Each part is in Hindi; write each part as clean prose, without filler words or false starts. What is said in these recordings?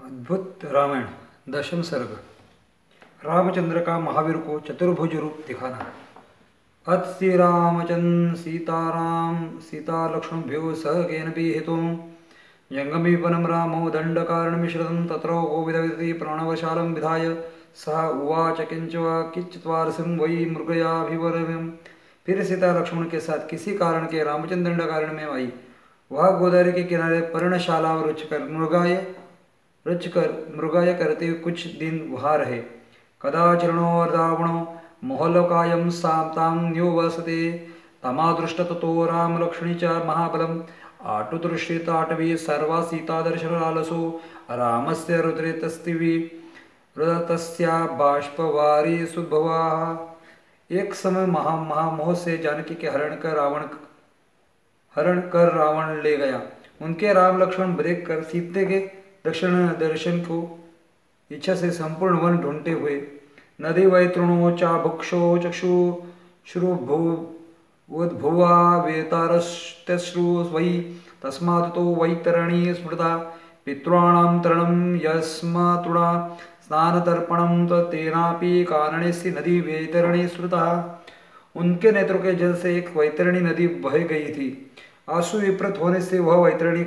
अद्भुत रामायण दशम सर्ग। रामचंद्र का महावीर को चतुर्भुज रूप दिखाना। अथ श्री रामचंद्र सीता लक्ष्मणभ्यो सह केनपि हेतुं जंगमी वनं रामो दंडकारणमिश्रितं तत्र गोविदविति प्राणवशालं विधाय सह उवाच किंचत्वारसं वै मृगयाभिवरम्। फिर सीता लक्ष्मण के साथ किसी कारण के रामचंद्र दंडकारण्य में आई। वह गोदावरी के किनारे पर्णशाला रचकर मृगाय करते हुए कुछ दिन वहाँ रहे। कदाचिरणो रावणो मोहलोकायं साम्तान्यो वसते तमादृष्ट ततो राम लक्ष्मणी च महाबलम् आटुदृष्टिताटवी सर्वा सीता दर्शनालसो रामस्य रुद्रेतस्तिवि रुदतस्या बाष्पवारी सुभवाः। एक समय महामोह से जानकी के हरण कर रावण ले गया। उनके राम लक्ष्मण देख कर सीते के दर्शन को इच्छा से संपूर्ण वन ढूंढते हुए नदी वैतृणो चाभुक्षो चक्षुश्रुभुवा वेतारश्तश्रु वै तस्मात् वैतरणी स्मृता पितॄणां तरणं यस्मात्तृणा स्नानतर्पणं तेनापि कारणेस्य नदी वैतरणी स्मृता। उनके नेत्रों के जल से एक वैतरणी नदी बह गई थी। आंसू विपरीत होने से वह वैतरणी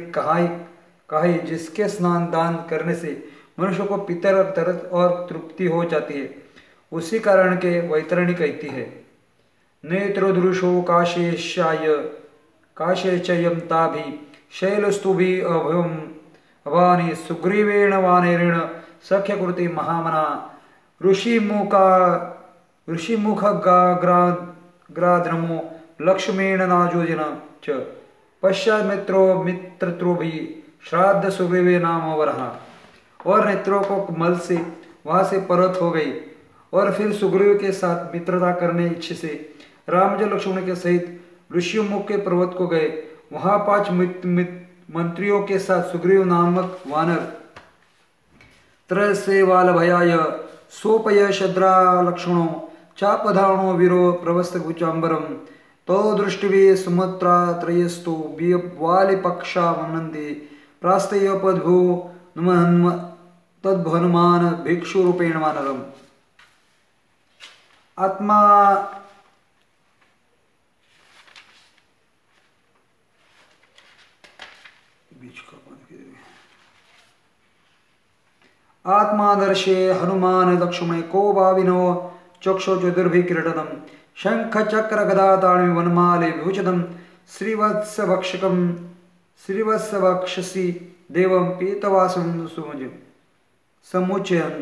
कहाई जिसके स्नान दान करने से मनुष्य को पितर तरस और तृप्ति हो जाती है, उसी कारण के वैतरणी कहती है। नेत्रोदृशो काशेशयं ताभि शैलस्तुभि अभानि सुग्रीवेण वानेरेण सख्यकृति महामना ऋषिमुखग्राद्रमो लक्ष्मेण नाजोजन च पश्चात मित्रत्रोभि श्राद्ध सुग्रीवे नाम वरहा। और नेत्रों को मल से वहां से पर्वत हो गई और फिर सुग्रीव के साथ मित्रता करने इच्छे से रामचंद्र लक्ष्मण के सहित ऋषिमुख के पर्वत को गए। वहां 5 मंत्रियों के साथ सुग्रीव नामक वानर त्रयसे वालभयाय सोपय शद्रा लक्ष्मणो चापधारणो वीरो प्रवस्त गुचांबरम तो दृष्टिभि सुमत्रा त्रयस्तु वालिपक्षा वनन्ति प्रास्तय पद्भु तद्भनुमान भिक्षु रूपेण वानरम। आत्मादर्शे हनुमान लक्ष्मणे को भाविनो चक्षो चतुर्भिक्रीडनम् शंख चक्र गदा ताणी वनमाले विभूषितं श्रीवत्सवक्षसी देवं पीतवासं समुच्चयन।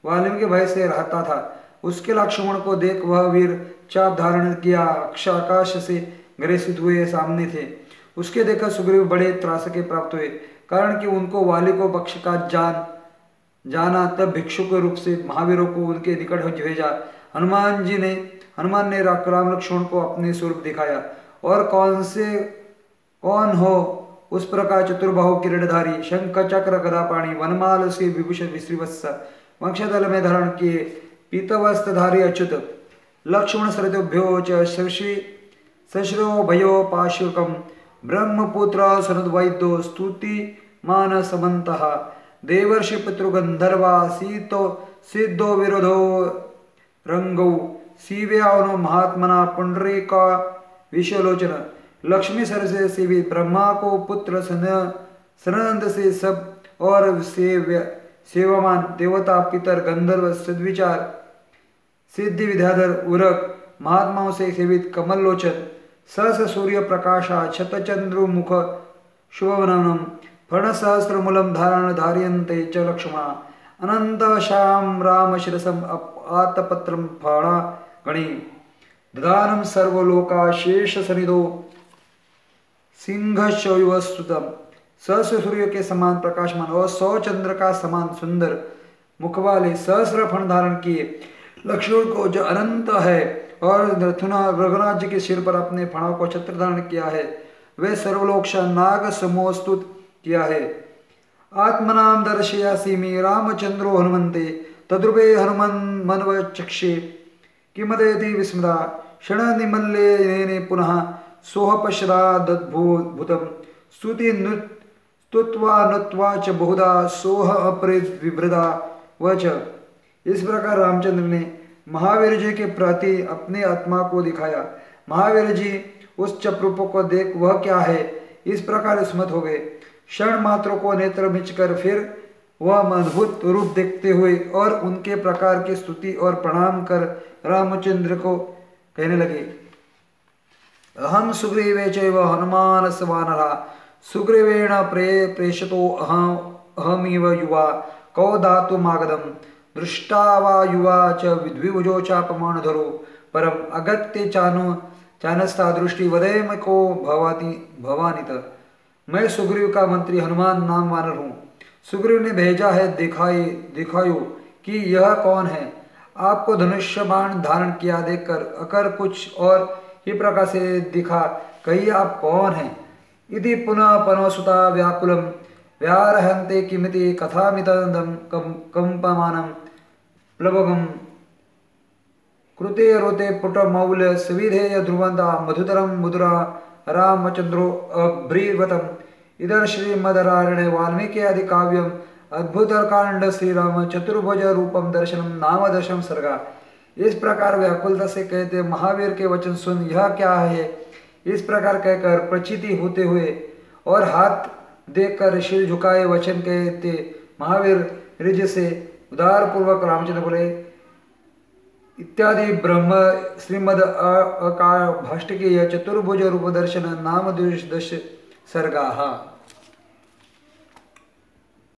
वाल्मीकि के भय से रहता था। उसके लक्ष्मण को देख वह वीर चाप धारण किया आकाश से ग्रसित हुए सामने थे। उसके देखकर सुग्रीव बड़े त्रास के प्राप्त हुए, कारण कि उनको वाली को पक्ष का जाना। तब भिक्षु के रूप से महावीरों को उनके निकट भेजा। हनुमान ने राम लक्ष्मण को अपने स्वरूप दिखाया और कौन हो उस प्रकार चतुर्बाहु किरणधारी शंख चक्र गदा पाणी वनमाल से विभूषित श्रीवत्स वंशदल में धारण किए पीतवस्त्रधारी अच्युत लक्ष्मण सरदुभ्यो च शश्रो भयो पाशुकम ब्रह्मपुत्र सनद्वैद्यो स्तुति मान समन्तः देवर्षि पितृगंधर्वा सिद्धो विरोधो रंगौ सीव्यावनो महात्मना पुंडरीका विश्वलोचन लक्ष्मी सरसे सेवी ब्रह्मा को पुत्र सनंद से सब और सेवामान देवता पितर गंधर्व सद्विचार सिद्धि विद्याधर उरग महात्माओं से सेवित कमललोचन सहस सूर्य प्रकाशा शतचंद्रुमुख शुभवनम फणसहस्रमूलम धारण धारियन्ते च लक्ष्मणा अनंत श्याम राम शिरसम आतपत्रम फाणा गणी ददानम सर्वलोका शेष सनिधो सिंहशैवस्तुतम। सहस्र सूर्य के समान प्रकाशमान और 100 चंद्र का समान सुंदर मुख वाले सहस्र फण धारण किए लक्ष्मण को जो अनंत है और रघुनाथ जी के सिर पर अपने फणों को छत्र धारण किया है, वे सर्वलोक नाग समूह स्तुत किया है। आत्मनाम दर्शयासि मे रामचंद्रो हनुमन्ते तद्रूपे हनुमन मनव चक्षे किमदेति विस्मृता क्षण निमल्ले पुनः सोह पश्चादद्भुतं तुत्वा नुत्वा च बहुधा सोह अपरित विभ्रदा वच। इस प्रकार रामचंद्र ने महावीर जी के प्रति अपने आत्मा को दिखाया। महावीर जी उस चपरूप को देख वह क्या है इस प्रकार विस्मत हो गए। क्षण मात्रों को नेत्र मिचकर फिर वह अद्भुत रूप देखते हुए और उनके प्रकार की स्तुति और प्रणाम कर रामचंद्र को कहने लगे, अहम सुग्रीवे चैव हनुमानस्य वानरः सुग्रीवेण प्रेषितो अहमिव युवा कौ धातुमागतम् दृष्टा वा युवा च द्विभुजो चापमानधरो परम अगत्य चानस्ता दृष्टि वदेम को भवानित। मैं सुग्रीव का मंत्री हनुमान नाम वानर हूँ। सुग्रीव ने भेजा है दिखायो कि यह कौन है। आपको धनुष्य बाण धारण किया देखकर अकर कुछ और ही प्रकार से दिखा, कही आप कौन हैं। इति पुनः पनवसुता व्याकुलम व्यारहन्ते किमिति कथामितंदम कंपमानं प्लवगम कृते रोते पुटमौल्य सविधेय ध्रुवंता मधुतरम मधुरा रामचंद्रो अब्रीवतम। इधर श्रीमद्रामायणे वाल्मीकि आदि काव्यम अद्भुतकांड श्री राम चतुर्भुज रूपम दर्शनम नाम दशम सर्गा। इस प्रकार व्याकुलता से कहते महावीर के वचन सुन यह क्या है इस प्रकार कहकर प्रचिति होते हुए और हाथ देखकर सिर झुकाए वचन कहते महावीर रिज से उदार पूर्वक रामचंद्र बोले इत्यादि ब्रह्म श्रीमद अकाल भाष्टिकीय चतुर्भुज रूप दर्शन नाम दश सर्गा।